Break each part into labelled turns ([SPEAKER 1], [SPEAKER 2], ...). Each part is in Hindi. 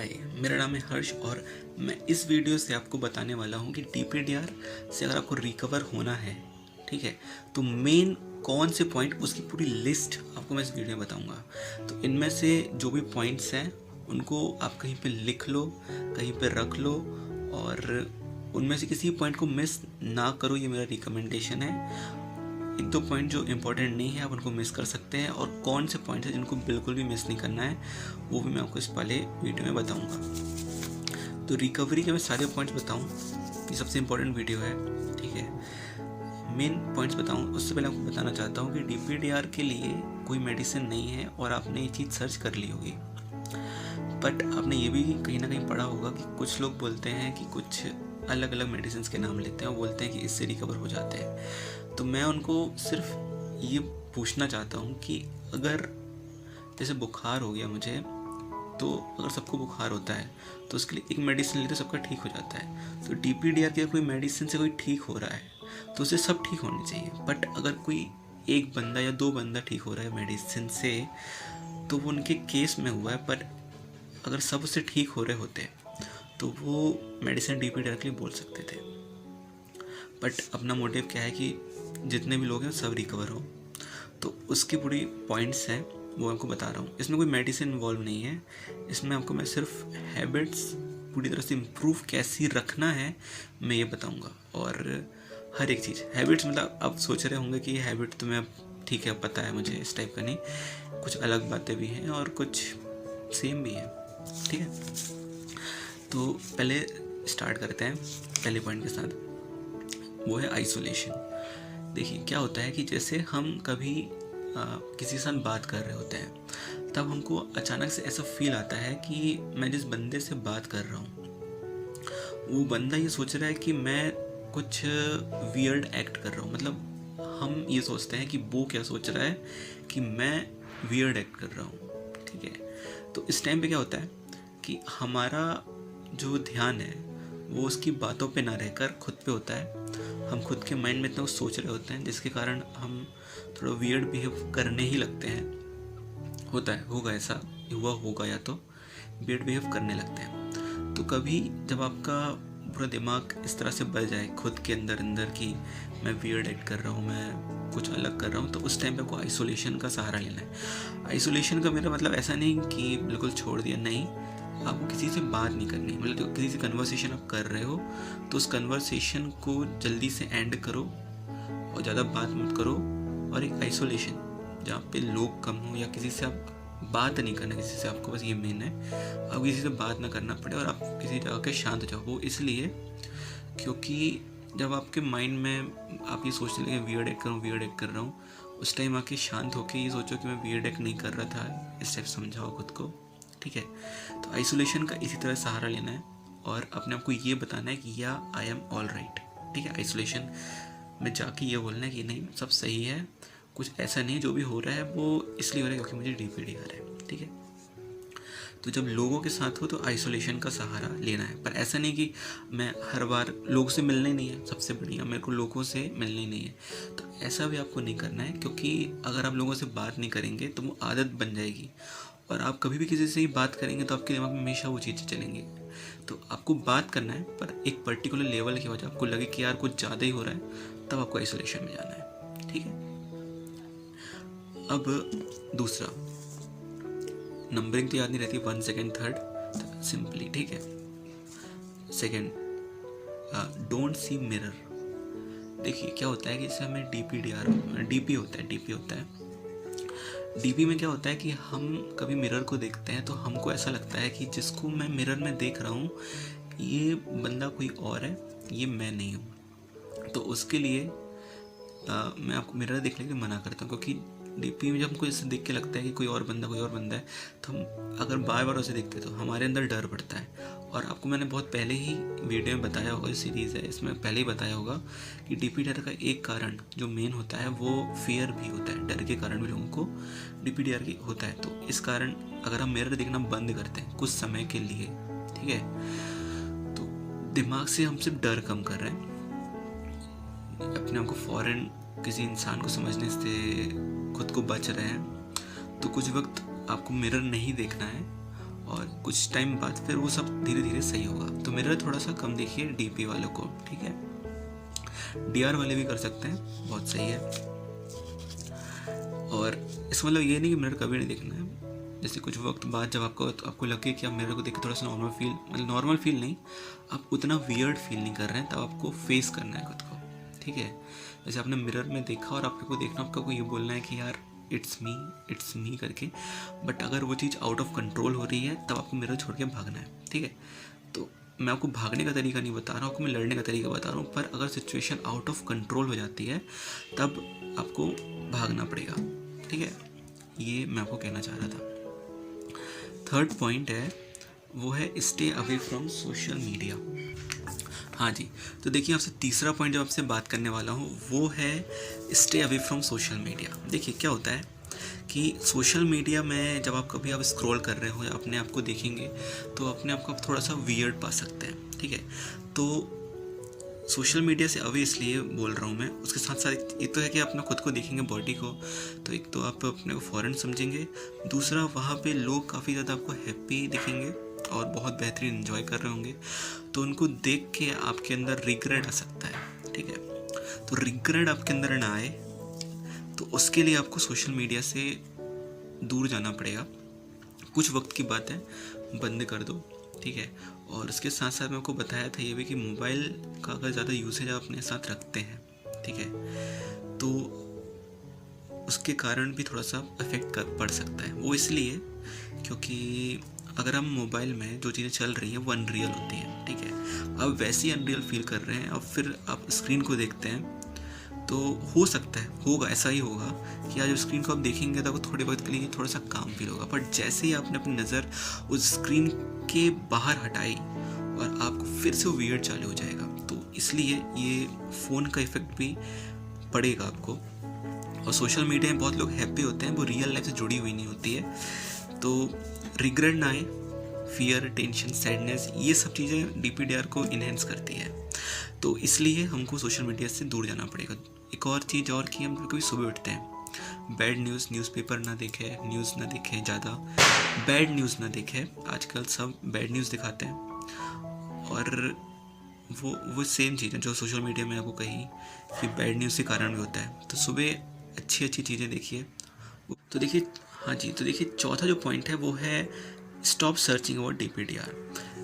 [SPEAKER 1] हाय, मेरा नाम है हर्ष और मैं इस वीडियो से आपको बताने वाला हूँ कि DPDR से अगर आपको रिकवर होना है, ठीक है, तो मेन कौन से पॉइंट, उसकी पूरी लिस्ट आपको मैं इस वीडियो में बताऊँगा। तो इनमें से जो भी पॉइंट्स हैं उनको आप कहीं पे लिख लो, कहीं पे रख लो और उनमें से किसी पॉइंट को मिस ना करो, ये मेरा रिकमेंडेशन है। एक दो पॉइंट जो इम्पोर्टेंट नहीं है आप उनको मिस कर सकते हैं, और कौन से पॉइंट है जिनको बिल्कुल भी मिस नहीं करना है वो भी मैं आपको इस वाले वीडियो में बताऊंगा। तो रिकवरी के मैं सारे पॉइंट्स बताऊं, ये सबसे इम्पोर्टेंट वीडियो है, ठीक है। मेन पॉइंट्स बताऊं उससे पहले आपको बताना चाहता हूं कि DPDR के लिए कोई मेडिसिन नहीं है और आपने ये चीज़ सर्च कर ली होगी, बट आपने ये भी कहीं ना कहीं पढ़ा होगा कि कुछ लोग बोलते हैं कि कुछ अलग अलग मेडिसिन के नाम लेते हैं और बोलते हैं कि इससे रिकवर हो जाते हैं। तो मैं उनको सिर्फ ये पूछना चाहता हूँ कि अगर जैसे बुखार हो गया मुझे, तो अगर सबको बुखार होता है तो उसके लिए एक मेडिसिन लेते सबका ठीक हो जाता है। तो DPDR के कोई मेडिसिन से कोई ठीक हो रहा है तो उसे सब ठीक होने चाहिए, बट अगर कोई एक बंदा या दो बंदा ठीक हो रहा है मेडिसिन से तो वो उनके केस में हुआ है, पर अगर सब उससे ठीक हो रहे होते तो वो मेडिसिन DPDR के लिए बोल सकते थे। बट अपना मोटिव क्या है कि जितने भी लोग हैं सब रिकवर हो, तो उसकी पूरी पॉइंट्स हैं वो आपको बता रहा हूँ। इसमें कोई मेडिसिन इन्वॉल्व नहीं है, इसमें आपको मैं सिर्फ हैबिट्स पूरी तरह से इम्प्रूव कैसी रखना है मैं ये बताऊँगा। और हर एक चीज़ हैबिट्स, मतलब आप सोच रहे होंगे कि हैबिट तो मैं ठीक है पता है मुझे, इस टाइप का नहीं, कुछ अलग बातें भी हैं और कुछ सेम भी हैं, ठीक है। तो पहले स्टार्ट करते हैं पहले पॉइंट के साथ, वो है आइसोलेशन। देखिए क्या होता है कि जैसे हम कभी किसी के साथ बात कर रहे होते हैं तब हमको अचानक से ऐसा फील आता है कि मैं जिस बंदे से बात कर रहा हूँ वो बंदा ये सोच रहा है कि मैं कुछ वियर्ड एक्ट कर रहा हूँ। मतलब हम ये सोचते हैं कि वो क्या सोच रहा है कि मैं वियर्ड एक्ट कर रहा हूँ, ठीक है। तो इस टाइम पे क्या होता है कि हमारा जो ध्यान है वो उसकी बातों पे ना रहकर खुद पे होता है। हम खुद के माइंड में इतना कुछ सोच रहे होते हैं जिसके कारण हम थोड़ा वियर्ड बिहेव करने ही लगते हैं। होता है, होगा, ऐसा हुआ होगा, या तो वियर्ड बिहेव करने लगते हैं। तो कभी जब आपका पूरा दिमाग इस तरह से बढ़ जाए खुद के अंदर अंदर कि मैं वियर्ड एक्ट कर रहा हूँ, मैं कुछ अलग कर रहा हूँ, तो उस टाइम पे आपको आइसोलेशन का सहारा लेना है। आइसोलेशन का मेरा मतलब ऐसा नहीं कि बिल्कुल छोड़ दिया, नहीं, आपको किसी से बात नहीं करनी। मतलब जो किसी से कन्वर्सेशन आप कर रहे हो तो उस कन्वर्सेशन को जल्दी से एंड करो और ज़्यादा बात मत करो। और एक आइसोलेशन जहाँ पे लोग कम हो या किसी से आप बात नहीं करना किसी से, आपको बस ये मेन है आप किसी से बात ना करना पड़े और आप किसी जगह के शांत हो जाओ। वो इसलिए क्योंकि जब आपके माइंड में आप ये सोचने लगे वियर्ड एक्ट करूँ, वियर्ड एक्ट कर रहा हूँ, उस टाइम आके शांत होकर ये सोचो कि मैं वियर्ड एक्ट नहीं कर रहा था, इस टाइप समझाओ खुद को, ठीक है। तो आइसोलेशन का इसी तरह सहारा लेना है और अपने आप को ये बताना है कि या आई एम ऑल राइट, ठीक है। आइसोलेशन में जाके ये बोलना है कि नहीं सब सही है, कुछ ऐसा नहीं, जो भी हो रहा है वो इसलिए हो रहा है क्योंकि मुझे DPDR है, ठीक है। तो जब लोगों के साथ हो तो आइसोलेशन का सहारा लेना है, पर ऐसा नहीं कि मैं हर बार लोगों से मिलना ही नहीं है, सबसे बढ़िया मेरे को लोगों से मिलना ही नहीं है, तो ऐसा भी आपको नहीं करना है। क्योंकि अगर आप लोगों से बात नहीं करेंगे तो वो आदत बन जाएगी और आप कभी भी किसी से ही बात करेंगे तो आपके दिमाग में हमेशा वो चीज़ें चलेंगी। तो आपको बात करना है पर एक पर्टिकुलर लेवल की वजह आपको लगे कि यार कुछ ज़्यादा ही हो रहा है, तब आपको आइसोलेशन में जाना है, ठीक है। अब दूसरा, नंबरिंग तो याद नहीं रहती, 1 2 3 सिंपली, ठीक है। Second, don't see mirror. देखिए क्या होता है कि जैसे हमें DP होता है DP में क्या होता है कि हम कभी मिरर को देखते हैं तो हमको ऐसा लगता है कि जिसको मैं मिरर में देख रहा हूँ ये बंदा कोई और है, ये मैं नहीं हूँ। तो उसके लिए मैं आपको मिरर देखने के लिए मना करता हूँ, क्योंकि DP में जब हमको ऐसे देख के लगता है कि कोई और बंदा है तो हम अगर बार बार उसे देखते हैं तो हमारे अंदर डर बढ़ता है। और आपको मैंने बहुत पहले ही वीडियो में बताया होगा, इस सीरीज़ है इसमें पहले ही बताया होगा कि DPDR का एक कारण जो मेन होता है वो फियर भी होता है, डर के कारण भी लोगों को DPDR की होता है। तो इस कारण अगर हम मिरर देखना बंद करते हैं कुछ समय के लिए, ठीक है, तो दिमाग से हम सिर्फ डर कम कर रहे हैं, अपने आप को फॉरेन किसी इंसान को समझने से खुद को बच रहे हैं। तो कुछ वक्त आपको मिरर नहीं देखना है और कुछ टाइम बाद फिर वो सब धीरे धीरे सही होगा। तो मिरर थोड़ा सा कम देखिए डीपी वालों को, ठीक है। डीआर वाले भी कर सकते हैं, बहुत सही है। और इसका मतलब ये नहीं कि मिरर कभी नहीं देखना है। जैसे कुछ वक्त बाद जब आपको लगे कि आप मिरर को देख के थोड़ा सा नॉर्मल फील, मतलब नॉर्मल फील नहीं, आप उतना वियर्ड फील नहीं कर रहे हैं, तब आपको फेस करना है खुद को, ठीक है। जैसे आपने मिरर में देखा और आपको देखना, आपको ये बोलना है कि यार इट्स मी करके। बट अगर वो चीज़ आउट ऑफ कंट्रोल हो रही है तब आपको मिरर छोड़ के भागना है, ठीक है। तो मैं आपको भागने का तरीका नहीं बता रहा हूँ, आपको मैं लड़ने का तरीका बता रहा हूँ। पर अगर सिचुएशन आउट ऑफ कंट्रोल हो जाती है तब आपको भागना पड़ेगा, ठीक है। ये मैं आपको कहना चाह रहा था। थर्ड पॉइंट है वो है stay away from social media. हाँ जी, तो देखिए आपसे तीसरा पॉइंट जो आपसे बात करने वाला हूँ वो है stay away from social media. देखिए क्या होता है कि सोशल मीडिया में जब आप स्क्रॉल कर रहे हो या अपने आप को देखेंगे तो अपने आप को आप थोड़ा सा वियर्ड पा सकते हैं, ठीक है। तो सोशल मीडिया से अवे इसलिए बोल रहा हूँ मैं, उसके साथ साथ एक तो है कि अपना खुद को देखेंगे, बॉडी को, तो एक तो आप अपने को फॉरेन समझेंगे, दूसरा वहाँ पे लोग काफ़ी ज़्यादा आपको हैप्पी दिखेंगे और बहुत बेहतरीन एंजॉय कर रहे होंगे, तो उनको देख के आपके अंदर रिग्रेट आ सकता है, ठीक है। तो रिग्रेट आपके अंदर ना आए तो उसके लिए आपको सोशल मीडिया से दूर जाना पड़ेगा। कुछ वक्त की बात है, बंद कर दो, ठीक है। और उसके साथ साथ मैं आपको बताया था ये भी कि मोबाइल का अगर ज़्यादा यूसेज आप अपने साथ रखते हैं, ठीक है, तो उसके कारण भी थोड़ा सा इफेक्ट पड़ सकता है। वो इसलिए क्योंकि अगर हम मोबाइल में जो चीज़ें चल रही हैं वो अनरियल होती हैं, ठीक है। आप वैसे ही अनरियल फील कर रहे हैं और फिर आप स्क्रीन को देखते हैं तो हो सकता है, होगा, ऐसा ही होगा कि आज स्क्रीन को आप देखेंगे तो आपको थोड़े वक्त के लिए थोड़ा सा काम फील होगा, पर जैसे ही आपने अपनी नज़र उस स्क्रीन के बाहर हटाई और आपको फिर से वो वियर्ड चालू हो जाएगा। तो इसलिए ये फ़ोन का इफेक्ट भी पड़ेगा आपको। और सोशल मीडिया में बहुत लोग हैप्पी होते हैं, वो रियल लाइफ से जुड़ी हुई नहीं होती है, तो रिग्रेट ना आए। फियर, टेंशन, सैडनेस, ये सब चीज़ें डीपीडीआर को इन्हेंस करती है, तो इसलिए हमको सोशल मीडिया से दूर जाना पड़ेगा। एक और चीज़ और कि हम कभी सुबह उठते हैं, बैड न्यूज़पेपर ना देखें, न्यूज़ ना देखें, ज़्यादा बैड न्यूज़ ना देखें। आजकल सब बैड न्यूज़ दिखाते हैं और वो सेम चीज़ है जो सोशल मीडिया में आपको कही कि बैड न्यूज़ के कारण भी होता है। तो सुबह अच्छी चीज़ें देखिए। तो देखिए, हाँ जी, तो देखिए चौथा जो पॉइंट है वो है स्टॉप सर्चिंग अबाउट डीपीडीआर।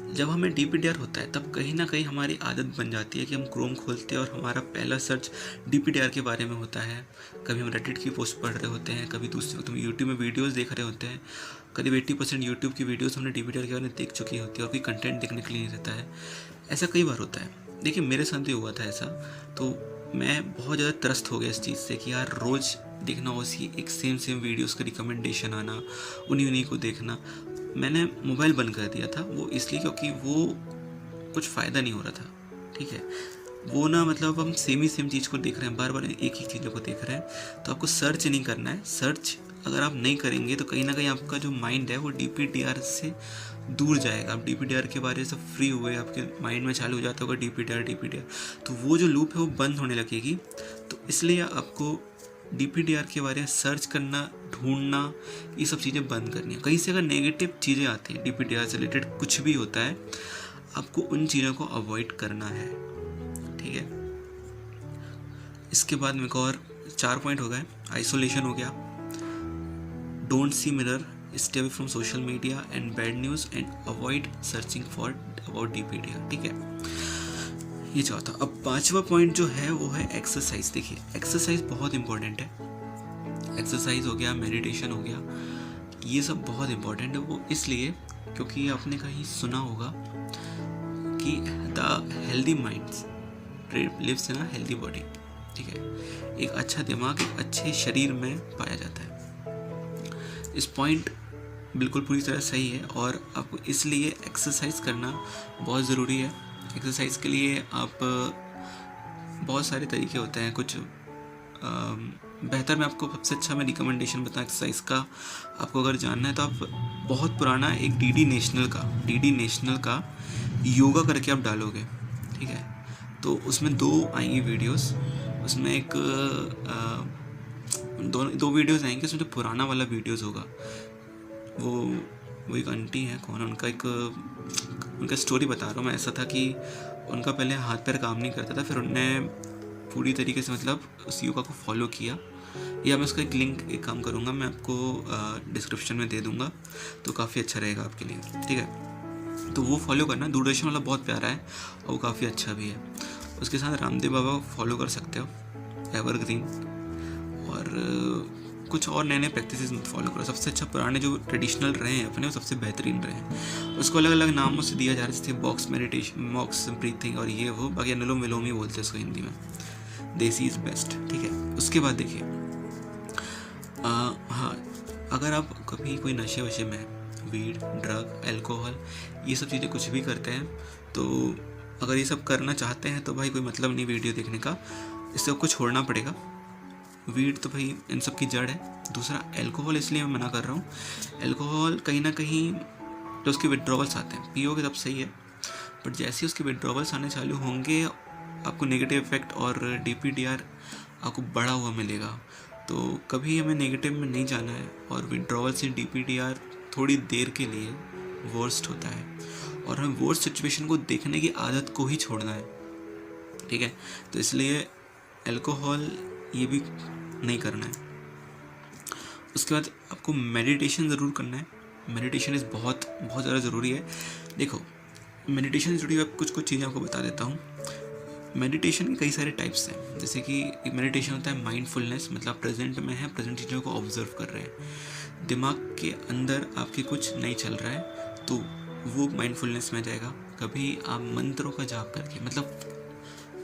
[SPEAKER 1] जब हमें डीपीडीआर होता है तब कहीं ना कहीं हमारी आदत बन जाती है कि हम क्रोम खोलते हैं और हमारा पहला सर्च डीपीडीआर के बारे में होता है। कभी हम रेडिट की पोस्ट पढ़ रहे होते हैं, कभी दूसरे वक्त हम यूट्यूब में वीडियोस देख रहे होते हैं। करीब 80% यूट्यूब की वीडियोस हमने डीपीडीआर के बारे में देख चुकी होती है और कोई कंटेंट देखने के लिए नहीं रहता है। ऐसा कई बार होता है। देखिए मेरे साथ भी हुआ था ऐसा, तो मैं बहुत ज़्यादा त्रस्त हो गया इस चीज़ से कि यार रोज़ देखना उसी एक सेम वीडियोस का रिकमेंडेशन आना, उन्हीं को देखना। मैंने मोबाइल बंद कर दिया था, वो इसलिए क्योंकि वो कुछ फ़ायदा नहीं हो रहा था, ठीक है। वो ना मतलब हम सेम चीज़ को देख रहे हैं, बार बार एक ही चीज़ों को देख रहे हैं, तो आपको सर्च नहीं करना है। सर्च अगर आप नहीं करेंगे तो कहीं ना कहीं आपका जो माइंड है वो डीपीडीआर से दूर जाएगा। आप डीपीडीआर के बारे से फ्री हुए, आपके माइंड में चालू हो जाता होगा डीपीडीआर, तो वो जो लूप है वो बंद होने लगेगी। तो इसलिए आपको डीपीडीआर के बारे में सर्च करना, ढूंढना, ये सब चीज़ें बंद करनी है। कहीं से अगर नेगेटिव चीज़ें आती हैं डीपीडीआर से रिलेटेड, कुछ भी होता है, आपको उन चीज़ों को अवॉइड करना है, ठीक है। इसके बाद में एक और 4 पॉइंट हो गए। आइसोलेशन हो गया, don't see mirror, stay away from social media and bad news and avoid searching for about DPDR, ठीक है। ये चौथा। अब 5वां पॉइंट जो है वो है एक्सरसाइज। देखिए एक्सरसाइज बहुत इंपॉर्टेंट है। एक्सरसाइज हो गया, मेडिटेशन हो गया, ये सब बहुत इंपॉर्टेंट है। वो इसलिए क्योंकि आपने कहीं सुना होगा कि the healthy minds lives in a healthy body, ठीक है। एक अच्छा दिमाग एक अच्छे शरीर में पाया जाता है। इस पॉइंट बिल्कुल पूरी तरह सही है और आपको इसलिए एक्सरसाइज करना बहुत ज़रूरी है। एक्सरसाइज के लिए आप बहुत सारे तरीके होते हैं। कुछ बेहतर मैं आपको सबसे अच्छा मैं रिकमेंडेशन बताऊँ एक्सरसाइज का, आपको अगर जानना है तो आप बहुत पुराना एक डीडी नेशनल का योगा करके आप डालोगे, ठीक है, तो उसमें 2 आएंगी वीडियोस। उसमें एक दो वीडियोस आएंगे। उसमें जो पुराना वाला वीडियोस होगा वो वो एक आंटी हैं, कौन उनका स्टोरी बता रहा हूँ मैं। ऐसा था कि उनका पहले हाथ पैर काम नहीं करता था, फिर उनने पूरी तरीके से मतलब उस योगा को फॉलो किया। या मैं उसका एक लिंक एक काम करूँगा, मैं आपको डिस्क्रिप्शन में दे दूँगा, तो काफ़ी अच्छा रहेगा आपके लिए, ठीक है। तो वो फॉलो करना, दूरदर्शन वाला बहुत प्यारा है और वो काफ़ी अच्छा भी है। उसके साथ रामदेव बाबा फॉलो कर सकते हो, एवरग्रीन। और कुछ और नए नए प्रैक्टिसेस मत फॉलो करो। सबसे अच्छा पुराने जो ट्रेडिशनल रहे हैं अपने, वो सबसे बेहतरीन रहे हैं। उसको अलग अलग नामों से दिया जा रहा है, जैसे बॉक्स मेडिटेशन, बॉक्स ब्रीथिंग और ये वो, बाकी अनुलोम विलोम ही बोलते हैं उसको हिंदी में। देसी इज़ बेस्ट, ठीक है। उसके बाद देखिए, हाँ, अगर आप कभी कोई नशे वशे में, वीड, ड्रग, अल्कोहल, ये सब चीज़ें कुछ भी करते हैं, तो अगर ये सब करना चाहते हैं तो भाई कोई मतलब नहीं वीडियो देखने का, इससे आपको छोड़ना पड़ेगा। वीड तो भाई इन सब की जड़ है। दूसरा अल्कोहल इसलिए मैं मना कर रहा हूँ, अल्कोहल कहीं ना कहीं जो उसके विड्रॉवल्स आते हैं, पियोगे तब सही है, बट जैसे ही उसके विड्रॉवल्स आने चालू होंगे आपको नेगेटिव इफेक्ट और DPDR आपको बढ़ा हुआ मिलेगा। तो कभी हमें नेगेटिव में नहीं जाना है, और विड्रॉवल से DPDR थोड़ी देर के लिए वर्स्ट होता है, और हमें वर्स्ट सिचुएशन को देखने की आदत को ही छोड़ना है, ठीक है। तो इसलिए अल्कोहल ये भी नहीं करना है। उसके बाद आपको मेडिटेशन ज़रूर करना है। मेडिटेशन इज़ बहुत बहुत ज़्यादा ज़रूरी है। देखो, मेडिटेशन से जुड़ी हुई कुछ चीज़ें आपको बता देता हूँ। मेडिटेशन के कई सारे टाइप्स हैं, जैसे कि एक मेडिटेशन होता है माइंडफुलनेस, मतलब प्रेजेंट में है, प्रेजेंट चीज़ों को ऑब्जर्व कर रहे हैं, दिमाग के अंदर आपके कुछ नहीं चल रहा है तो वो माइंडफुलनेस में जाएगा। कभी आप मंत्रों का जाप करके, मतलब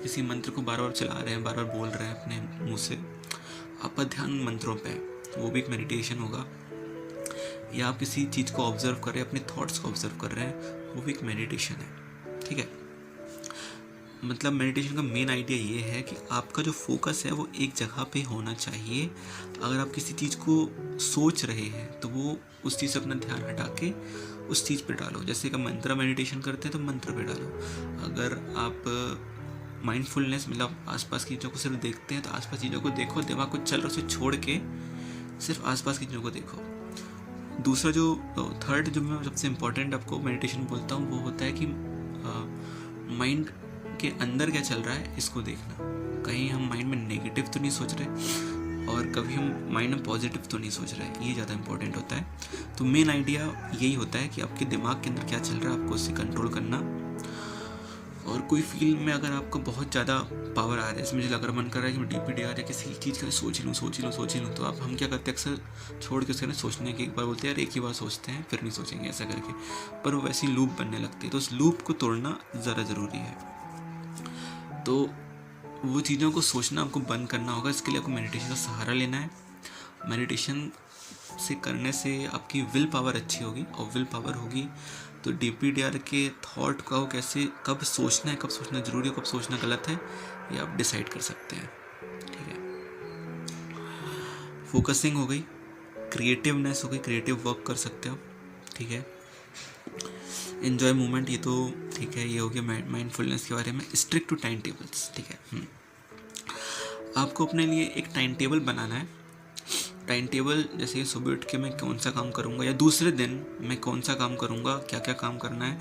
[SPEAKER 1] किसी मंत्र को बार बार चला रहे हैं, बार बार बोल रहे हैं अपने मुंह से, आपका ध्यान मंत्रों पे है, तो वो भी एक मेडिटेशन होगा। या आप किसी चीज़ को ऑब्जर्व कर रहे हैं, अपने थॉट्स को ऑब्जर्व कर रहे हैं, वो भी एक मेडिटेशन है, ठीक है। मतलब मेडिटेशन का मेन आइडिया ये है कि आपका जो फोकस है वो एक जगह पे होना चाहिए। अगर आप किसी चीज़ को सोच रहे हैं तो वो उस चीज़ से अपना ध्यान हटा के उस चीज़ पे डालो। जैसे कि मंत्र मेडिटेशन करते हैं तो मंत्र पे डालो। अगर आप माइंडफुलनेस, मतलब आसपास की चीज़ों को सिर्फ देखते हैं, तो आसपास चीज़ों को देखो, दिमाग को चल रहा उसे छोड़ के सिर्फ आसपास की चीज़ों को देखो। दूसरा जो थर्ड जो मैं सबसे इम्पोर्टेंट आपको मेडिटेशन बोलता हूँ, वो होता है कि माइंड के अंदर क्या चल रहा है इसको देखना। कहीं हम माइंड में नेगेटिव तो नहीं सोच रहे और कभी हम माइंड में पॉजिटिव तो नहीं सोच रहे, ये ज़्यादा इंपॉर्टेंट होता है। तो मेन आइडिया यही होता है कि आपके दिमाग के अंदर क्या चल रहा है, आपको उससे कंट्रोल करना। और कोई फील्ड में अगर आपको बहुत ज़्यादा पावर आ रहा है, जैसे मुझे अगर मन कर रहा है कि मैं DPDR या किसी चीज़ का सोच ही लूँ, तो हम क्या करते हैं, अक्सर छोड़ के उसके सोचने की, एक बार बोलते हैं यार एक ही बार सोचते हैं फिर नहीं सोचेंगे ऐसा करके, पर वो वैसी लूप बनने लगती है। तो उस लूप को तोड़ना ज़रा ज़रूरी है। तो वो चीज़ों को सोचना आपको बंद करना होगा। इसके लिए आपको मेडिटेशन का सहारा लेना है। मेडिटेशन से करने से आपकी विल पावर अच्छी होगी, और विल पावर होगी तो DPDR के थॉट का वो कैसे, कब सोचना है, कब सोचना ज़रूरी है, कब सोचना गलत है, ये आप डिसाइड कर सकते हैं, ठीक है। फोकसिंग हो गई, क्रिएटिवनेस हो गई, क्रिएटिव वर्क कर सकते हो, ठीक है। एन्जॉय मोमेंट, ये तो ठीक है, ये हो गया माइंडफुलनेस के बारे में। स्ट्रिक्ट टू टाइम टेबल्स, ठीक है। आपको अपने लिए एक टाइम टेबल बनाना है। टाइम टेबल जैसे सुबह उठ के मैं कौन सा काम करूँगा, या दूसरे दिन मैं कौन सा काम करूँगा, क्या क्या काम करना है,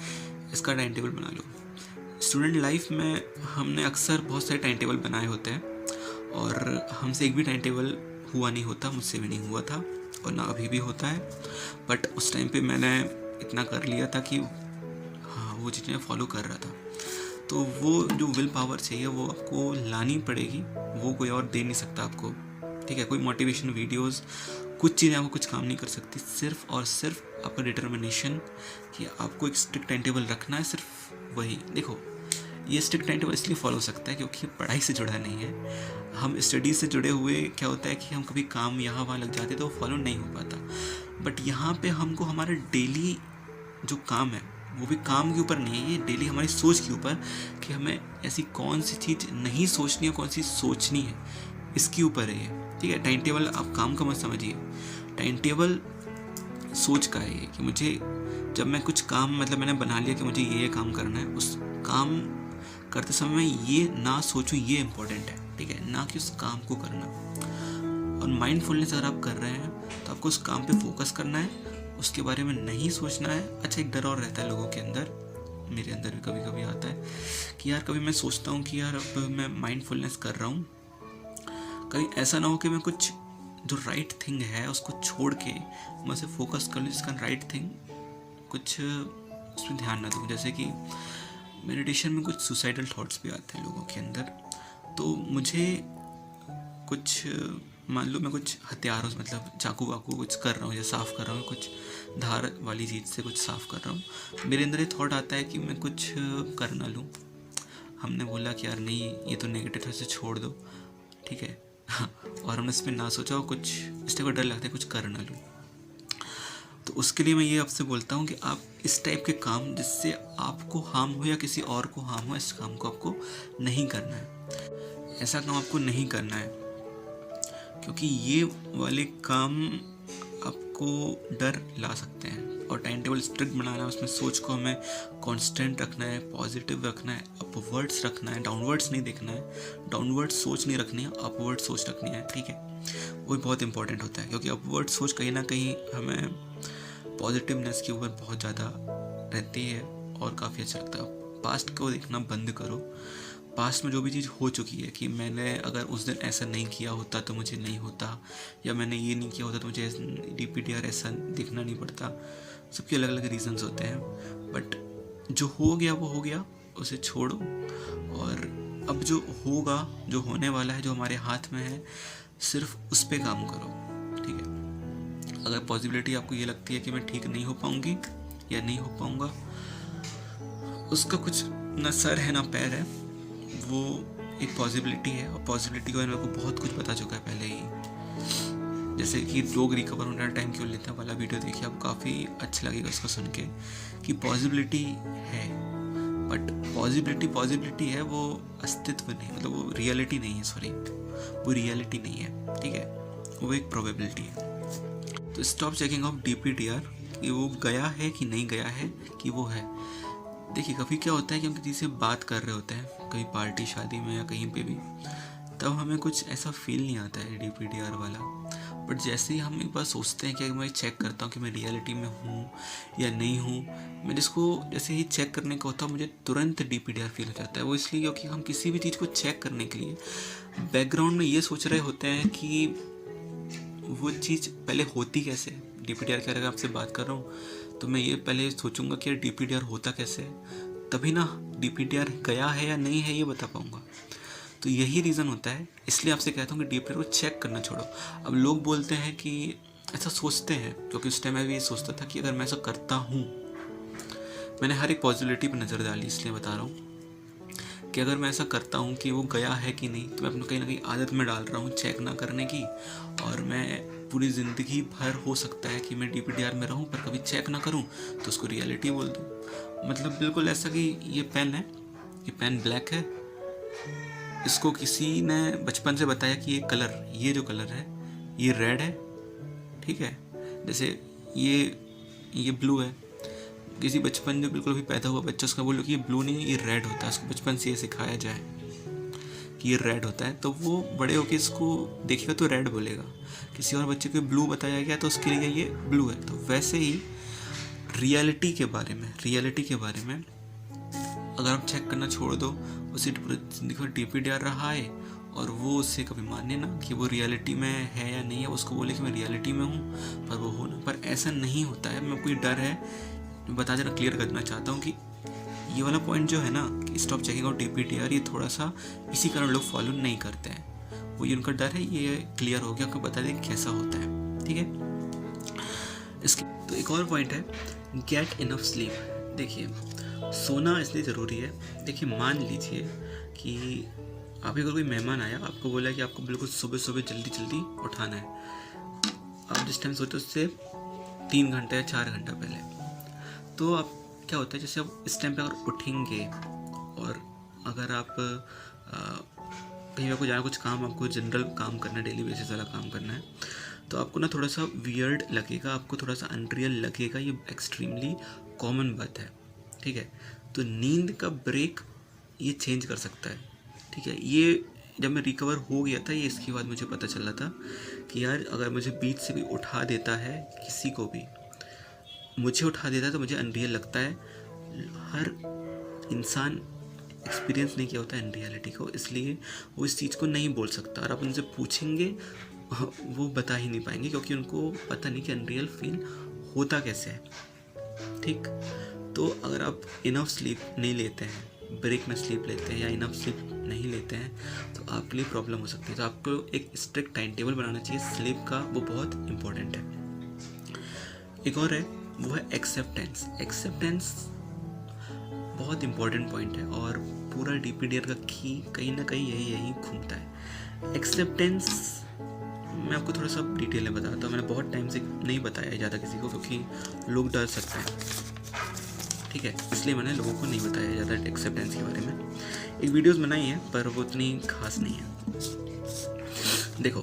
[SPEAKER 1] इसका टाइम टेबल बना लो। स्टूडेंट लाइफ में हमने अक्सर बहुत सारे टाइम टेबल बनाए होते हैं, और हमसे एक भी टाइम टेबल हुआ नहीं होता, मुझसे भी नहीं हुआ था और ना अभी भी होता है। बट उस टाइम पे मैंने इतना कर लिया था कि हाँ, वो चीज़ें फॉलो कर रहा था। तो वो जो विल पावर चाहिए वो आपको लानी पड़ेगी, वो कोई और दे नहीं सकता आपको, ठीक है। कोई मोटिवेशन वीडियोस, कुछ चीज़ें आपको कुछ काम नहीं कर सकती, सिर्फ और सिर्फ आपका डिटर्मिनेशन कि आपको एक स्ट्रिक्ट टाइम टेबल रखना है, सिर्फ वही। देखो, ये स्ट्रिक्ट टाइम टेबल इसलिए फॉलो हो सकता है क्योंकि पढ़ाई से जुड़ा नहीं है। हम स्टडी से जुड़े हुए क्या होता है कि हम कभी काम यहाँ वहाँ लग जाते तो वो फॉलो नहीं हो पाता। बट यहाँ पे हमको हमारा डेली जो काम है वो भी काम के ऊपर नहीं है, ये डेली हमारी सोच के ऊपर कि हमें ऐसी कौन सी चीज़ नहीं सोचनी है, कौन सी सोचनी है, इसके ऊपर है ये, ठीक है। टाइम टेबल आप काम का मत समझिए, टाइम टेबल सोच का है ये, कि मुझे जब मैं कुछ काम, मतलब मैंने बना लिया कि मुझे ये काम करना है, उस काम करते समय मैं ये ना सोचूं, ये इम्पोर्टेंट है, ठीक है, ना कि उस काम को करना। और माइंडफुलनेस अगर आप कर रहे हैं तो आपको उस काम पे फोकस करना है उसके बारे में नहीं सोचना है। अच्छा, एक डर और रहता है लोगों के अंदर, मेरे अंदर भी कभी कभी आता है कि यार कभी मैं सोचता हूँ कि यार अब मैं माइंडफुलनेस कर रहा हूँ, कहीं ऐसा ना हो कि मैं कुछ जो राइट थिंग है उसको छोड़ के मैं उसे फोकस कर लूँ जिसका राइट थिंग कुछ उसमें ध्यान ना दूँ। जैसे कि मेडिटेशन में कुछ सुसाइडल थॉट्स भी आते हैं लोगों के अंदर, तो मुझे कुछ मान लो मैं कुछ हथियारों से मतलब चाकू वाकू कुछ कर रहा हूँ या साफ़ कर रहा हूँ, कुछ धार वाली चीज़ से कुछ साफ़ कर रहा हूँ, मेरे अंदर ये थॉट आता है कि मैं कुछ कर ना लूँ। हमने बोला कि यार नहीं, ये तो नेगेटिव है, इसे छोड़ दो, ठीक है। और हमने इस पर ना सोचा, और कुछ इस टाइप का डर लगता है कुछ कर ना लूँ। तो उसके लिए मैं ये आपसे बोलता हूँ कि आप इस टाइप के काम जिससे आपको हार्म हो या किसी और को हार्म हो, इस काम को आपको नहीं करना है। ऐसा काम आपको नहीं करना है, क्योंकि ये वाले काम आपको डर ला सकते हैं। और टाइम टेबल स्ट्रिक्ट बनाना है, उसमें सोच को हमें कांस्टेंट रखना है, पॉजिटिव रखना है, अपवर्ड्स रखना है, डाउनवर्ड्स नहीं देखना है। डाउनवर्ड्स सोच नहीं रखनी है, अपवर्ड सोच रखनी है, ठीक है। वो बहुत इंपॉर्टेंट होता है, क्योंकि अपवर्ड सोच कहीं ना कहीं हमें पॉजिटिवनेस के ऊपर बहुत ज़्यादा रहती है और काफ़ी अच्छा लगता है। पास्ट को देखना बंद करो। पास्ट में जो भी चीज़ हो चुकी है कि मैंने अगर उस दिन ऐसा नहीं किया होता तो मुझे नहीं होता, या मैंने ये नहीं किया होता तो मुझे DPDR ऐसा देखना नहीं पड़ता। सबके अलग अलग रीजंस होते हैं, बट जो हो गया वो हो गया, उसे छोड़ो। और अब जो होगा, जो होने वाला है, जो हमारे हाथ में है, सिर्फ उस पर काम करो, ठीक है। अगर पॉसिबिलिटी आपको ये लगती है कि मैं ठीक नहीं हो पाऊंगी या नहीं हो पाऊंगा, उसका कुछ ना सर है ना पैर है, वो एक पॉसिबिलिटी है। और पॉसिबिलिटी के बारे में आपको बहुत कुछ पता चुका है पहले ही। जैसे कि लोग रिकवर होने का टाइम क्यों लेते हैं वाला वीडियो देखिए, आपको काफ़ी अच्छा लगेगा इसको सुन के कि पॉसिबिलिटी है, बट पॉसिबिलिटी है, वो अस्तित्व नहीं, मतलब वो रियलिटी नहीं है, सॉरी, वो रियलिटी नहीं है, ठीक है, वो एक प्रोबेबिलिटी है। तो स्टॉप चेकिंग ऑफ DPDR कि वो गया है कि नहीं गया है, कि वो है। देखिए कभी क्या होता है कि हम किसी से बात कर रहे होते हैं, कहीं पार्टी शादी में या कहीं पे भी, तब हमें कुछ ऐसा फील नहीं आता है DPDR वाला। बट जैसे ही हम एक बार सोचते हैं कि मैं चेक करता हूँ कि मैं रियलिटी में हूँ या नहीं हूँ, मैं जिसको जैसे ही चेक करने का होता है मुझे तुरंत DPDR फील हो जाता है। वो इसलिए क्योंकि हम किसी भी चीज़ को चेक करने के लिए बैकग्राउंड में ये सोच रहे होते हैं कि वो चीज़ पहले होती कैसे। DPDR क्या रहेगा, आपसे बात कर रहा हूँ तो मैं ये पहले सोचूंगा कि DPDR होता कैसे है, तभी ना DPDR गया है या नहीं है ये बता पाऊंगा। तो यही रीज़न होता है, इसलिए आपसे कहता हूँ कि DPDR को चेक करना छोड़ो। अब लोग बोलते हैं कि ऐसा सोचते हैं, क्योंकि उस टाइम मैं भी ये सोचता था कि अगर मैं ऐसा करता हूँ, मैंने हर एक पॉसिबिलिटी पर नज़र डाली, इसलिए बता रहा हूँ कि अगर मैं ऐसा करता हूँ कि वो गया है कि नहीं, तो मैं अपने कहीं ना कहीं आदत में डाल रहा हूँ चेक ना करने की, और मैं पूरी ज़िंदगी भर हो सकता है कि मैं DPDR में रहूँ पर कभी चेक ना करूँ, तो उसको रियलिटी बोल दूँ। मतलब बिल्कुल ऐसा कि ये पेन है, ये पेन ब्लैक है, इसको किसी ने बचपन से बताया कि ये कलर, ये जो कलर है ये रेड है, ठीक है। जैसे ये ब्लू है, किसी बचपन जो बिल्कुल अभी पैदा हुआ बच्चा, उसका बोलो कि ये ब्लू नहीं है ये रेड होता है, उसको बचपन से ये सिखाया जाए कि ये रेड होता है, तो वो बड़े होकर इसको देखेगा तो रेड बोलेगा। किसी और बच्चे को ब्लू बताया गया तो उसके लिए ये ब्लू है। तो वैसे ही रियलिटी के बारे में अगर आप चेक करना छोड़ दो, उसे पूरी जिंदगी भर DPDR रहा है, और वो उससे कभी माने ना कि वो रियलिटी में है या नहीं है, उसको बोले कि मैं रियलिटी में हूँ पर वो हो ना, पर ऐसा नहीं होता है। मैं कोई डर है बता देना, क्लियर करना चाहता हूँ कि ये वाला पॉइंट जो है ना कि स्टॉप चेकिंग आउट DPDR, ये थोड़ा सा इसी कारण लोग फॉलो नहीं करते हैं। वो ये उनका डर है, ये क्लियर हो गया, आपको बता दें कैसा होता है, ठीक है। इसके तो एक और पॉइंट है, गेट इनफ स्लीप। देखिए सोना इसलिए ज़रूरी है, देखिए मान लीजिए कि आप अगर कोई मेहमान आया, आपको बोला कि आपको बिल्कुल सुबह सुबह जल्दी उठाना है, आप जिस टाइम सोचते उससे 3 घंटे या 4 घंटा पहले, तो आप क्या होता है, जैसे आप इस टाइम पे अगर उठेंगे और अगर आप कहीं आपको जाना, कुछ काम आपको जनरल काम करना है, डेली बेसिस वाला काम करना है, तो आपको ना थोड़ा सा वियर्ड लगेगा, आपको थोड़ा सा अनरियल लगेगा, ये एक्सट्रीमली कॉमन बात है, ठीक है। तो नींद का ब्रेक ये चेंज कर सकता है, ठीक है। ये जब मैं रिकवर हो गया था, ये इसके बाद मुझे पता चला था कि यार अगर मुझे बीच से भी उठा देता है किसी को भी, मुझे उठा देता है तो मुझे अनरियल लगता है। हर इंसान एक्सपीरियंस नहीं किया होता है इन रियलिटी को, इसलिए वो इस चीज़ को नहीं बोल सकता। और आप उनसे पूछेंगे वो बता ही नहीं पाएंगे, क्योंकि उनको पता नहीं कि अनरियल फील होता कैसे है। ठीक, तो अगर आप इनफ स्लीप नहीं लेते हैं, ब्रेक में स्लीप लेते हैं या इनफ स्लीप नहीं लेते हैं, तो आपके लिए प्रॉब्लम हो सकती है। तो आपको एक स्ट्रिक्ट टाइम टेबल बनाना चाहिए स्लीप का, वो बहुत इंपॉर्टेंट है। एक और है, वो है एक्सेप्टेंस। एक्सेप्टेंस बहुत इंपॉर्टेंट पॉइंट है और पूरा DPDR का की कहीं ना कहीं यही घूमता है। एक्सेप्टेंस मैं आपको थोड़ा सा डिटेल में बताता हूँ। मैंने बहुत टाइम से नहीं बताया ज़्यादा किसी को, क्योंकि लोग डर सकते हैं, ठीक है, इसलिए मैंने लोगों को नहीं बताया ज़्यादा एक्सेप्टेंस के बारे में। एक वीडियोस बनाई है पर वो उतनी खास नहीं है। देखो,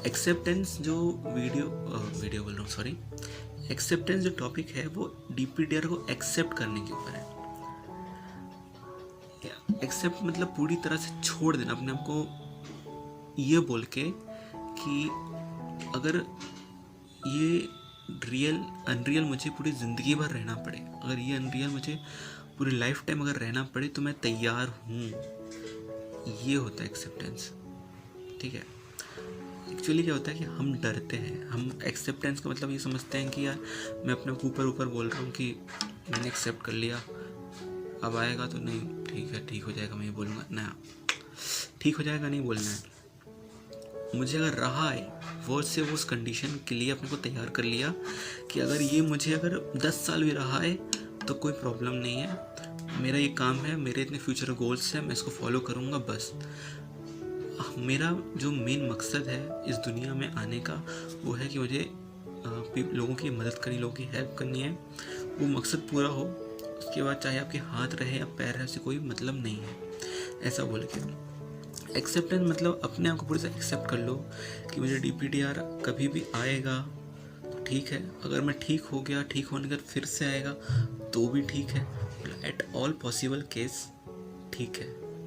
[SPEAKER 1] एक्सेप्टेंस जो वीडियो बोल रहा हूँ, सॉरी, एक्सेप्टेंस जो टॉपिक है वो DPDR को एक्सेप्ट करने के ऊपर है। एक्सेप्ट मतलब पूरी तरह से छोड़ देना अपने आप को, ये बोल के कि अगर ये अनरियल मुझे पूरी ज़िंदगी भर रहना पड़े, अगर ये अनरियल मुझे पूरी लाइफ टाइम अगर रहना पड़े तो मैं तैयार हूँ। ये होता है एक्सेप्टेंस, ठीक है। एक्चुअली क्या होता है कि हम डरते हैं। हम एक्सेप्टेंस का मतलब ये समझते हैं कि यार मैं अपने ऊपर बोल रहा हूँ कि मैंने एक्सेप्ट कर लिया, अब आएगा तो नहीं, ठीक है, ठीक हो जाएगा, मैं ये बोलूँगा ना, ठीक हो जाएगा नहीं बोलना है मुझे। अगर रहा है वो से उस कंडीशन के लिए अपने को तैयार कर लिया कि अगर ये मुझे अगर 10 साल भी रहा है तो कोई प्रॉब्लम नहीं है, मेरा ये काम है, मेरे इतने फ्यूचर गोल्स हैं, मैं इसको फॉलो करूँगा। बस मेरा जो मेन मकसद है इस दुनिया में आने का वो है कि मुझे लोगों की मदद करनी, लोगों की हेल्प करनी है। वो मकसद पूरा हो, उसके बाद चाहे आपके हाथ रहे या पैर रहे, उससे कोई मतलब नहीं है, ऐसा बोल के। एक्सेप्टेंस मतलब अपने आप को पूरी तरह एक्सेप्ट कर लो कि मुझे DPDR कभी भी आएगा तो ठीक है, अगर मैं ठीक हो गया, ठीक होने के बाद फिर से आएगा तो भी ठीक है, एट ऑल पॉसिबल केस ठीक है,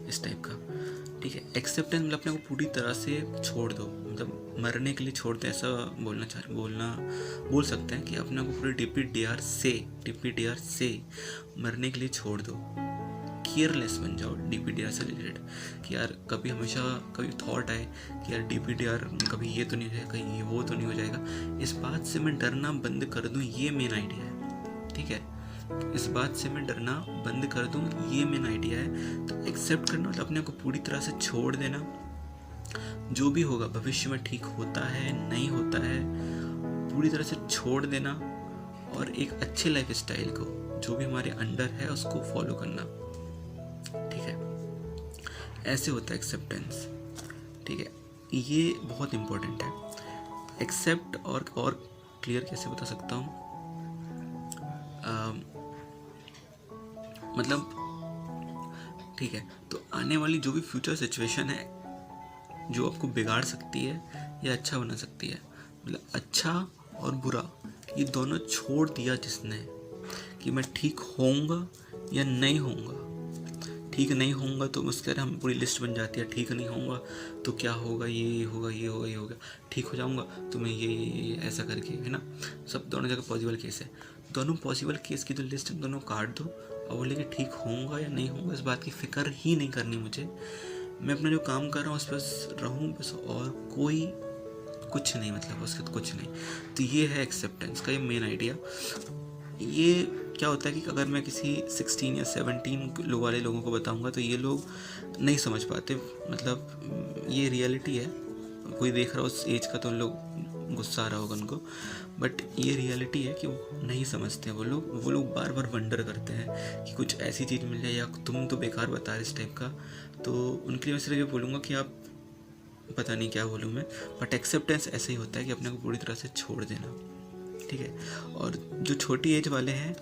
[SPEAKER 1] इस टाइप का, ठीक है। एक्सेप्टेंस मतलब अपने को पूरी तरह से छोड़ दो, मतलब मरने के लिए छोड़ दो, ऐसा बोल सकते हैं कि अपने को पूरे DPDR से मरने के लिए छोड़ दो। केयरलेस बन जाओ DPDR से रिलेटेड, कि यार कभी थॉट आए कि यार DPDR कभी ये तो नहीं हो जाएगा, कहीं वो तो नहीं हो जाएगा, इस बात से मैं डरना बंद कर दूं, ये मेन आइडिया है, ठीक है। इस बात से मैं डरना बंद कर दूं, ये मेन आइडिया है। तो एक्सेप्ट करना मतलब अपने को पूरी तरह से छोड़ देना, जो भी होगा भविष्य में ठीक होता है नहीं होता है, पूरी तरह से छोड़ देना, और एक अच्छे लाइफ स्टाइल को जो भी हमारे अंडर है उसको फॉलो करना, ठीक है। ऐसे होता है एक्सेप्टेंस, ठीक है। ये बहुत इंपॉर्टेंट है। एक्सेप्ट और क्लियर कैसे बता सकता हूँ, मतलब ठीक है, तो आने वाली जो भी फ्यूचर सिचुएशन है जो आपको बिगाड़ सकती है या अच्छा बना सकती है, मतलब अच्छा और बुरा ये दोनों छोड़ दिया जिसने, कि मैं ठीक होऊंगा या नहीं होऊंगा। ठीक नहीं होऊंगा तो उसके हम पूरी लिस्ट बन जाती है, ठीक नहीं होऊंगा तो क्या होगा, ये होगा, ये होगा, ये होगा, ठीक हो जाऊंगा तो मैं ये ऐसा करके, है ना। सब दोनों जगह पॉसिबल केस है, दोनों पॉसिबल केस की जो लिस्ट है दोनों काट दो और बोले कि ठीक होऊंगा या नहीं होऊंगा, इस बात की फिक्र ही नहीं करनी मुझे, मैं अपना जो काम कर रहा हूँ उस पर रहूँ बस, और कोई कुछ नहीं, मतलब उसके कुछ नहीं। तो ये है एक्सेप्टेंस का ये मेन आइडिया। ये क्या होता है कि अगर मैं किसी 16 या 17 वाले लोगों को बताऊंगा तो ये लोग नहीं समझ पाते, मतलब ये रियलिटी है। कोई देख रहा हो उस एज का तो उन लोग गुस्सा आ रहा होगा उनको, बट ये रियलिटी है कि वो नहीं समझते हैं। वो लोग बार बार वंडर करते हैं कि कुछ ऐसी चीज़ मिल जाए, या तुम तो बेकार बता रहे इस टाइप का। तो उनके लिए मैं सिर्फ ये बोलूँगा कि आप, पता नहीं क्या बोलूँ मैं, बट एक्सेप्टेंस ऐसे ही होता है कि अपने को पूरी तरह से छोड़ देना, ठीक है। और जो छोटी एज वाले हैं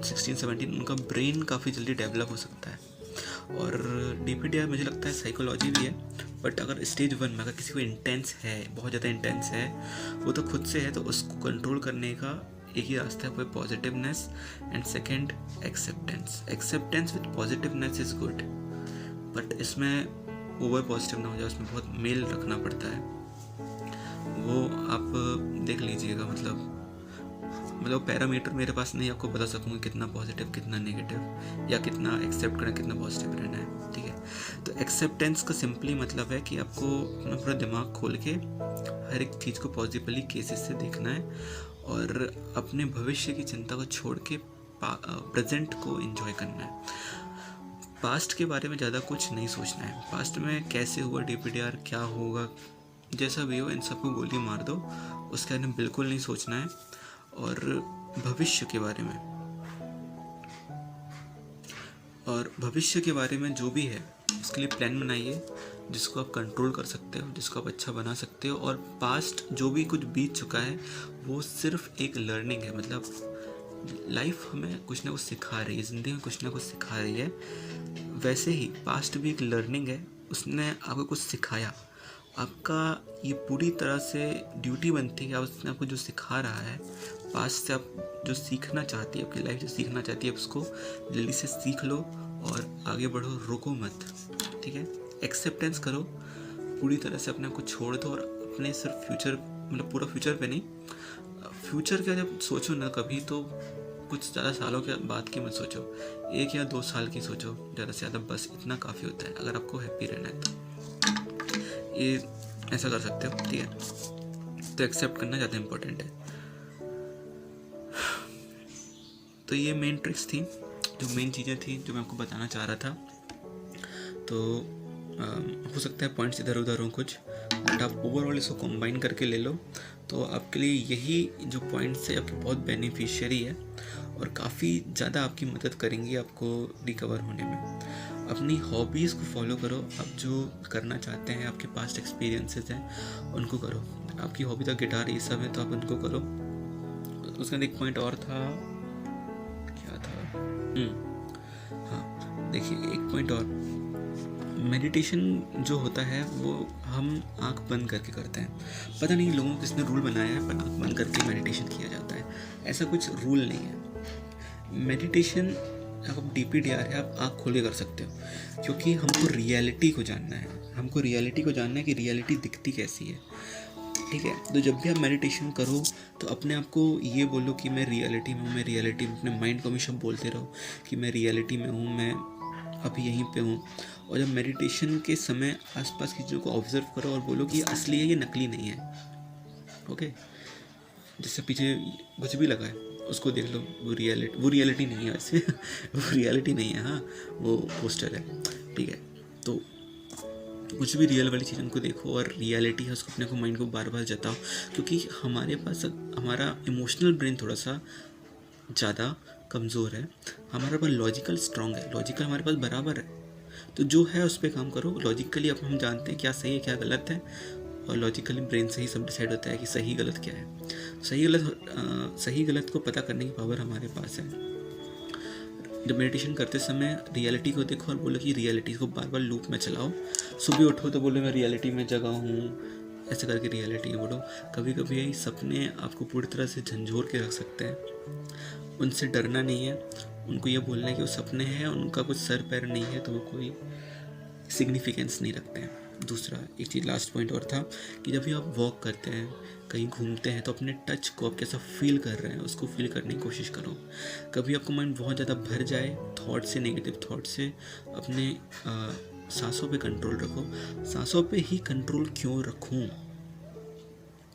[SPEAKER 1] 16-17, उनका ब्रेन काफ़ी जल्दी डेवलप हो सकता है। और DPDR मुझे लगता है साइकोलॉजी भी है, बट अगर स्टेज 1 में अगर किसी को इंटेंस है, बहुत ज़्यादा इंटेंस है, वो तो खुद से है, तो उसको कंट्रोल करने का एक ही रास्ता है, वो positiveness, and second acceptance with positiveness is good, but इसमें ओवर पॉजिटिव ना हो जाए, उसमें बहुत मेल रखना पड़ता है। वो आप देख लीजिएगा, मतलब मतलब पैरामीटर मेरे पास नहीं, आपको बता सकूँगा कितना पॉजिटिव कितना नेगेटिव, या कितना एक्सेप्ट करना कितना पॉजिटिव रहना है, ठीक है। तो एक्सेप्टेंस का सिंपली मतलब है कि आपको अपना पूरा दिमाग खोल के हर एक चीज़ को पॉजिटिवली केसेस से देखना है और अपने भविष्य की चिंता को छोड़ के प्रेजेंट को एंजॉय करना है। पास्ट के बारे में ज़्यादा कुछ नहीं सोचना है, पास्ट में कैसे हुआ DPDR, क्या होगा, जैसा भी हो इन सबको गोली मार दो, उसके बारे में बिल्कुल नहीं सोचना है। और भविष्य के बारे में, और भविष्य के बारे में जो भी है उसके लिए प्लान बनाइए जिसको आप कंट्रोल कर सकते हो, जिसको आप अच्छा बना सकते हो। और पास्ट जो भी कुछ बीत चुका है वो सिर्फ एक लर्निंग है, मतलब लाइफ हमें कुछ ना कुछ सिखा रही है, ज़िंदगी में कुछ ना कुछ सिखा रही है। वैसे ही पास्ट भी एक लर्निंग है, उसने आपको कुछ सिखाया। आपका ये पूरी तरह से ड्यूटी बनती है, उसने आपको जो सिखा रहा है पास्ट से, आप जो सीखना चाहती है, आपकी लाइफ जो सीखना चाहती है, उसको जल्दी से सीख लो और आगे बढ़ो, रुको मत, ठीक है। एक्सेप्टेंस करो, पूरी तरह से अपने आप को छोड़ दो और अपने सिर्फ फ्यूचर, मतलब पूरा फ्यूचर पे नहीं, फ्यूचर का जब सोचो ना कभी, तो कुछ ज़्यादा सालों के बाद की मत सोचो, 1 या 2 साल की सोचो ज़्यादा से ज़्यादा, बस इतना काफ़ी होता है अगर आपको हैप्पी रहना है तो। ये ऐसा कर सकते हो, ठीक है। तो एक्सेप्ट करना ज़्यादा इम्पोर्टेंट है। तो ये मेन ट्रिक्स थी, जो मेन चीज़ें थी जो मैं आपको बताना चाह रहा था। तो हो सकता है पॉइंट्स इधर उधर हों कुछ, बट आप ओवरऑल इसको कंबाइन करके ले लो तो आपके लिए यही जो पॉइंट्स है आपके बहुत बेनिफिशियरी है और काफ़ी ज़्यादा आपकी मदद करेंगी आपको रिकवर होने में। अपनी हॉबीज़ को फॉलो करो, आप जो करना चाहते हैं, आपके पास्ट एक्सपीरियंसेस हैं उनको करो। आपकी हॉबी तो गिटार ये सब है तो आप उनको करो। उसका एक पॉइंट और था, क्या था, हाँ देखिए एक पॉइंट और, मेडिटेशन जो होता है वो हम आंख बंद करके करते हैं। पता नहीं लोगों को किसने रूल बनाया है, पर आंख बंद करके मेडिटेशन किया जाता है, ऐसा कुछ रूल नहीं है। मेडिटेशन आप DPDR है, आप आंख खोल के कर सकते हो, क्योंकि हमको रियलिटी को जानना है, हमको रियलिटी को जानना है कि रियलिटी दिखती कैसी है, ठीक है। तो जब भी आप मेडिटेशन करो तो अपने आप को ये बोलो कि मैं रियलिटी में हूँ, मैं रियलिटी में, अपने माइंड को हमेशा बोलते रहो कि मैं रियलिटी में हूँ, मैं अभी यहीं पे हूँ। और जब मेडिटेशन के समय आसपास की चीज़ों को ऑब्जर्व करो और बोलो कि ये असली है, ये नकली नहीं है, ओके। जिससे पीछे कुछ भी लगा है उसको देख लो, वो रियलिटी नहीं है वैसे वो रियलिटी नहीं है, हाँ वो पोस्टर है, ठीक है। तो कुछ भी रियल वाली चीज़ उनको देखो और रियलिटी है उसको अपने को माइंड को बार बार जताओ, क्योंकि हमारे पास हमारा इमोशनल ब्रेन थोड़ा सा ज़्यादा कमज़ोर है, हमारे पास लॉजिकल स्ट्रॉन्ग है, लॉजिकल हमारे पास बराबर है। तो जो है उस पर काम करो। लॉजिकली अब हम जानते हैं क्या सही है क्या गलत है, और लॉजिकली ब्रेन से ही सब डिसाइड होता है कि सही गलत क्या है। सही गलत को पता करने की पावर हमारे पास है। जब मेडिटेशन करते समय रियलिटी को देखो और बोलो कि रियलिटी को बार बार लूप में चलाओ। सुबह उठो तो बोलो मैं रियलिटी में जगा हूँ, ऐसे करके रियलिटी में बोलो। कभी कभी सपने आपको पूरी तरह से झंझोर के रख सकते हैं, उनसे डरना नहीं है, उनको ये बोलना है कि वो सपने हैं, उनका कुछ सर पैर नहीं है, तो वो कोई सिग्निफिकेंस नहीं रखते हैं। दूसरा एक चीज़ लास्ट पॉइंट और था कि जब भी आप वॉक करते हैं, कहीं घूमते हैं, तो अपने टच को आप कैसा फील कर रहे हैं उसको फील करने की कोशिश करो। कभी आपको माइंड बहुत ज़्यादा भर जाए थॉट से, नेगेटिव थॉट से, अपने सांसों पे कंट्रोल रखो। सांसों पे ही कंट्रोल क्यों रखूं,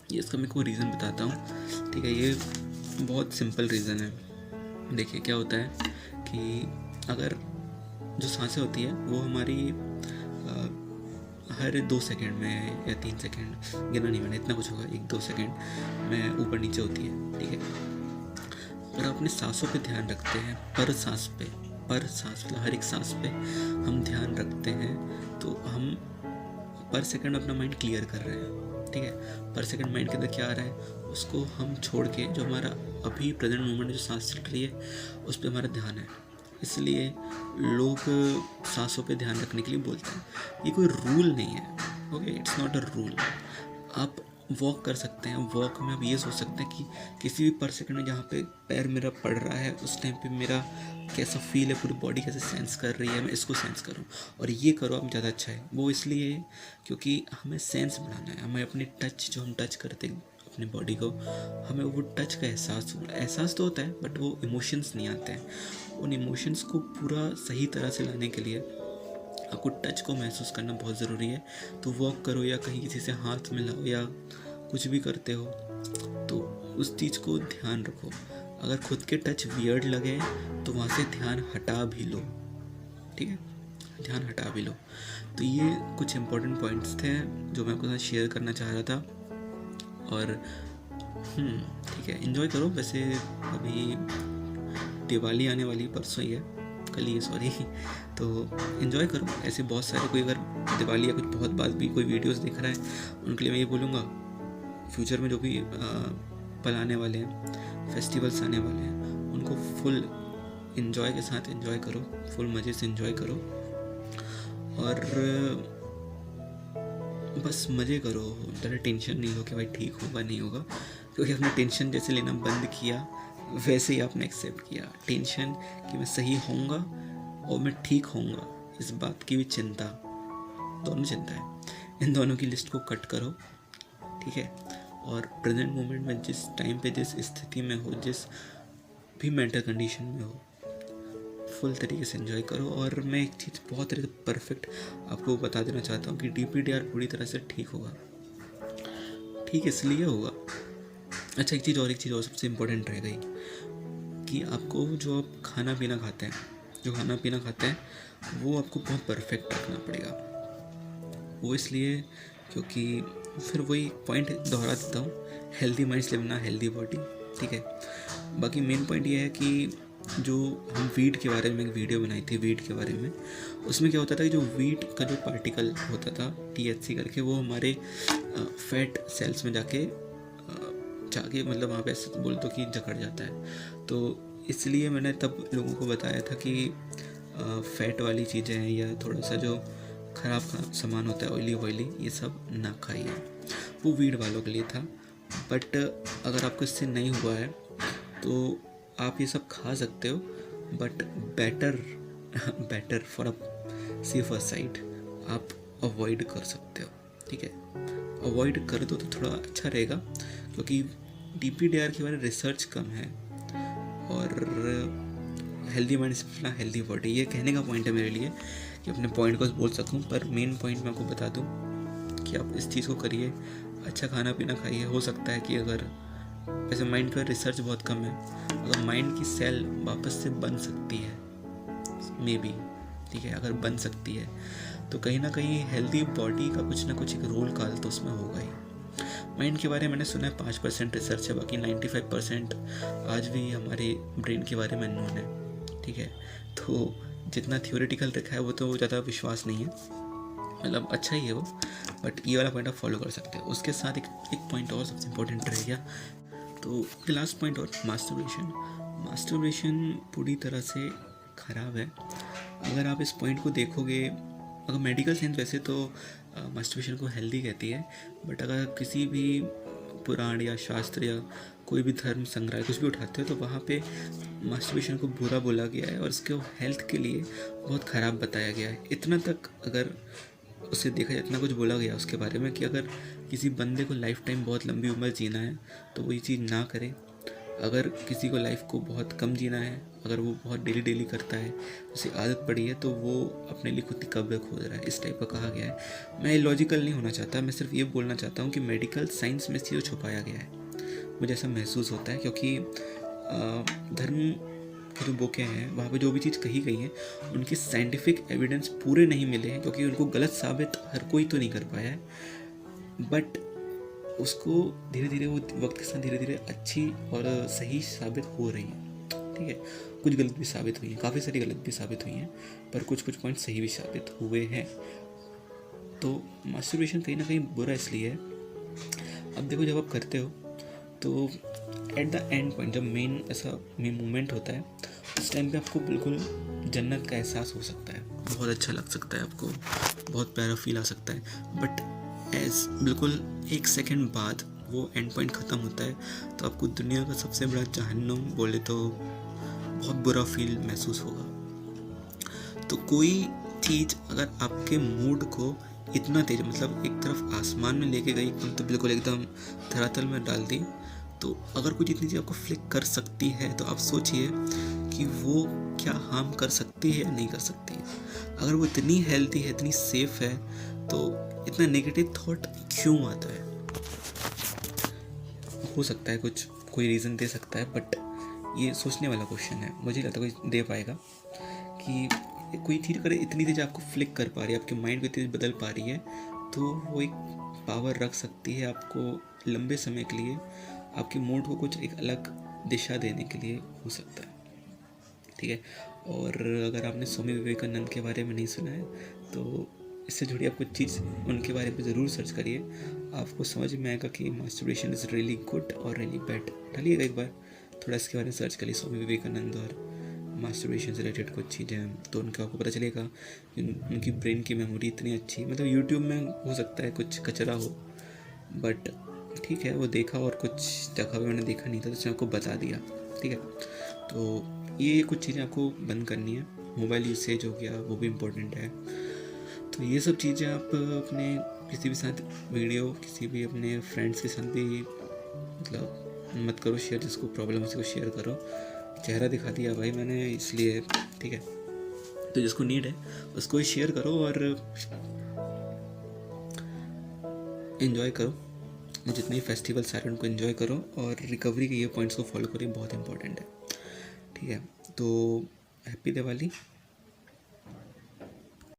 [SPEAKER 1] ये इसका मैं कोई रीज़न बताता हूँ, ठीक है। ये बहुत सिंपल रीज़न है। देखिए क्या होता है कि अगर जो सांसें होती है वो हमारी हर 2 सेकंड में या 3 सेकंड, गिना नहीं मैंने, इतना कुछ होगा, 1-2 सेकंड में ऊपर नीचे होती है, ठीक है। अगर आप अपने सांसों पे ध्यान रखते हैं, पर सांस मतलब हर एक सांस पे हम ध्यान रखते हैं, तो हम पर सेकंड अपना माइंड क्लियर कर रहे हैं, ठीक है। पर सेकंड माइंड के अंदर क्या आ रहा है उसको हम छोड़ के जो हमारा अभी प्रेजेंट मोमेंट में जो सांस चल रही है उस पर हमारा ध्यान है। इसलिए लोग सांसों पे ध्यान रखने के लिए बोलते हैं, ये कोई रूल नहीं है, okay, it's not a rule. आप वॉक कर सकते हैं, वॉक में आप ये सोच सकते हैं कि किसी भी पर सेकंड में जहाँ पे पैर मेरा पड़ रहा है उस टाइम पे मेरा कैसा फील है, पूरी बॉडी कैसे सेंस कर रही है, मैं इसको सेंस करूँ, और ये करो आप ज़्यादा अच्छा है। वो इसलिए क्योंकि हमें सेंस बढ़ाना है, हमें अपने टच जो हम टच करते हैं अपने बॉडी को, हमें वो टच का एहसास तो होता है, बट वो इमोशंस नहीं आते हैं। उन इमोशंस को पूरा सही तरह से लाने के लिए आपको टच को महसूस करना बहुत ज़रूरी है। तो वॉक करो या कहीं किसी से हाथ मिलाओ या कुछ भी करते हो तो उस चीज़ को ध्यान रखो। अगर खुद के टच वियर्ड लगे तो वहाँ से ध्यान हटा भी लो, ठीक है, ध्यान हटा भी लो। तो ये कुछ इम्पोर्टेंट पॉइंट्स थे जो मैं आपके साथ शेयर करना चाह रहा था। और ठीक है, एंजॉय करो। वैसे अभी दिवाली आने वाली परसों ही है, कल ही है सॉरी, तो एंजॉय करो। ऐसे बहुत सारे, कोई अगर दिवाली या कुछ बहुत बाद भी कोई वीडियोस देख रहा है उनके लिए मैं ये बोलूँगा, फ्यूचर में जो भी पल आने वाले हैं, फेस्टिवल्स आने वाले हैं, उनको फुल एंजॉय के साथ एंजॉय करो, फुल मज़े से एंजॉय करो और बस मज़े करो। ज़्यादा टेंशन नहीं लो कि भाई ठीक होगा नहीं होगा, क्योंकि आपने टेंशन जैसे लेना बंद किया वैसे ही आपने एक्सेप्ट किया टेंशन कि मैं सही होऊंगा और मैं ठीक होऊंगा, इस बात की भी चिंता, दोनों चिंता है। इन दोनों की लिस्ट को कट करो, ठीक है। और प्रेजेंट मोमेंट में जिस टाइम पे, जिस स्थिति में हो, जिस भी मेंटल कंडीशन में हो, फुल तरीके से एंजॉय करो। और मैं एक चीज़ बहुत तरीके से परफेक्ट आपको बता देना चाहता हूँ कि DPDR पूरी तरह से ठीक होगा। ठीक इसलिए होगा, अच्छा एक चीज़ और सबसे इम्पोर्टेंट रह गई कि आपको जो आप खाना पीना खाते हैं वो आपको बहुत परफेक्ट रखना पड़ेगा। वो इसलिए क्योंकि फिर वही पॉइंट दोहरा देता हूँ, हेल्दी माइंड से लिवना हेल्दी बॉडी, ठीक है। बाकी मेन पॉइंट ये है कि जो हम वीट के बारे में एक वीडियो बनाई थी, वीट के बारे में, उसमें क्या होता था कि जो वीट का जो पार्टिकल होता था THC करके, वो हमारे फैट सेल्स में जाके मतलब वहाँ पे ऐसे बोल दो कि जकड़ जाता है। तो इसलिए मैंने तब लोगों को बताया था कि फैट वाली चीज़ें हैं या थोड़ा सा जो ख़राब सामान होता है ऑयली ये सब ना खाइए, वो वीड वालों के लिए था। बट अगर आपको इससे नहीं हुआ है तो आप ये सब खा सकते हो, but better for a safer side आप अवॉइड कर सकते हो, ठीक है। अवॉइड कर दो तो थोड़ा अच्छा रहेगा, क्योंकि DPDR के बारे में रिसर्च कम है और हेल्दी माइंड से हेल्दी बॉडी, ये कहने का पॉइंट है मेरे लिए कि अपने पॉइंट को बोल सकूं। पर मेन पॉइंट मैं आपको बता दूं कि आप इस चीज़ को करिए, अच्छा खाना पीना खाइए। हो सकता है कि अगर वैसे माइंड पर रिसर्च बहुत कम है, अगर माइंड की सेल वापस से बन सकती है मे बी, ठीक है, अगर बन सकती है तो कहीं ना कहीं हेल्दी बॉडी का कुछ ना कुछ एक रोल काल तो उसमें होगा ही। माइंड के बारे में मैंने सुना है 5% रिसर्च है, बाकी 95% आज भी हमारे ब्रेन के बारे में नोन है, ठीक है। तो जितना थियोरेटिकल रखा है वो तो ज़्यादा विश्वास नहीं है, मतलब अच्छा ही है वो, बट ये वाला पॉइंट आप फॉलो कर सकते हो। उसके साथ एक पॉइंट और सबसे इम्पोर्टेंट रह गया, तो लास्ट पॉइंट और मास्टरबेशन पूरी तरह से ख़राब है। अगर आप इस पॉइंट को देखोगे, अगर मेडिकल साइंस वैसे तो मास्टरबेशन को हेल्दी कहती है, बट अगर किसी भी पुराण या शास्त्र या कोई भी धर्म संग्रह कुछ भी उठाते हो तो वहाँ पे मास्टरबेशन को बुरा बोला गया है और इसके हेल्थ के लिए बहुत ख़राब बताया गया है। इतना तक अगर उसे देखा जाए, इतना कुछ बोला गया उसके बारे में कि अगर किसी बंदे को लाइफ टाइम बहुत लंबी उम्र जीना है तो वो ये चीज़ ना करे। अगर किसी को लाइफ को बहुत कम जीना है, अगर वो बहुत डेली करता है, उसे आदत पड़ी है, तो वो अपने लिए खुद की कब्र खोद रहा है, इस टाइप का कहा गया है। मैं लॉजिकल नहीं होना चाहता, मैं सिर्फ ये बोलना चाहता हूँ कि मेडिकल साइंस में इस चीज़ को छुपाया गया है, मुझे ऐसा महसूस होता है। क्योंकि धर्म की जो बुकें हैं वहाँ पे जो भी चीज़ कही गई है उनकी साइंटिफिक एविडेंस पूरे नहीं मिले हैं, क्योंकि उनको गलत साबित हर कोई तो नहीं कर पाया है, बट उसको धीरे धीरे वो वक्त के साथ धीरे धीरे अच्छी और सही साबित हो रही है, ठीक है। कुछ गलत भी साबित हुई हैं, काफ़ी सारी गलत भी साबित हुई हैं, पर कुछ पॉइंट सही भी साबित हुए हैं। तो मास्टरबेशन कहीं ना कहीं बुरा इसलिए है, अब देखो जब आप करते हो तो एट द एंड पॉइंट जब मेन मोमेंट होता है उस टाइम पे आपको बिल्कुल जन्नत का एहसास हो सकता है, बहुत अच्छा लग सकता है, आपको बहुत प्यारा फील आ सकता है, बट बिल्कुल 1 सेकंड बाद वो एंड पॉइंट ख़त्म होता है तो आपको दुनिया का सबसे बड़ा जहन्नुम बोले तो बहुत बुरा फील महसूस होगा। तो कोई चीज़ अगर आपके मूड को इतना तेज, मतलब एक तरफ आसमान में लेके गई एकदम, तो बिल्कुल एकदम धरातल में डाल दी। तो अगर कोई इतनी चीज़ आपको फ्लिक कर सकती है तो आप सोचिए कि वो क्या हार्म कर सकती है या नहीं कर सकती है। अगर वो इतनी हेल्दी है, इतनी सेफ है, तो इतना नेगेटिव थॉट क्यों आता है? हो सकता है कुछ कोई रीज़न दे सकता है, बट ये सोचने वाला क्वेश्चन है। मुझे लगता है कोई दे पाएगा कि कोई चीज़ अगर इतनी तेज आपको फ्लिक कर पा रही है, आपके माइंड को इतनी तेज बदल पा रही है, तो वो एक पावर रख सकती है आपको लंबे समय के लिए, आपके मूड को कुछ एक अलग दिशा देने के लिए हो सकता है। ठीक है। और अगर आपने स्वामी विवेकानंद के बारे में नहीं सुना है तो इससे जुड़ी आप कुछ चीज़ उनके बारे में ज़रूर सर्च करिए, आपको समझ में आएगा कि मास्टरबेशन इज़ रियली गुड और रियली बैड। डालिएगा एक बार थोड़ा इसके बारे में सर्च करिए, स्वामी विवेकानंद और मास्टरबेशन से रिलेटेड कुछ चीज़ें हैं, तो उनका आपको पता चलेगा कि उनकी ब्रेन की मेमोरी इतनी अच्छी, मतलब यूट्यूब में हो सकता है कुछ कचरा हो, बट ठीक है, वो देखा और कुछ जगह पे मैंने देखा नहीं था तो उसने आपको बता दिया। ठीक है, तो ये कुछ चीज़ें आपको बंद करनी है। मोबाइल यूसेज हो गया, वो भी इम्पोर्टेंट है। तो ये सब चीज़ें आप अपने किसी भी साथ वीडियो, किसी भी अपने फ्रेंड्स के साथ भी मतलब मत करो शेयर, जिसको प्रॉब्लम है उसको शेयर करो। चेहरा दिखा दिया भाई मैंने इसलिए, ठीक है, तो जिसको नीड है उसको ही शेयर करो और इन्जॉय करो। जितने ही फेस्टिवल्स आ रहे हैं उनको इन्जॉय करो और रिकवरी के ये पॉइंट्स को फॉलो करिए, बहुत इंपॉर्टेंट है। ठीक है, तो हैप्पी दिवाली।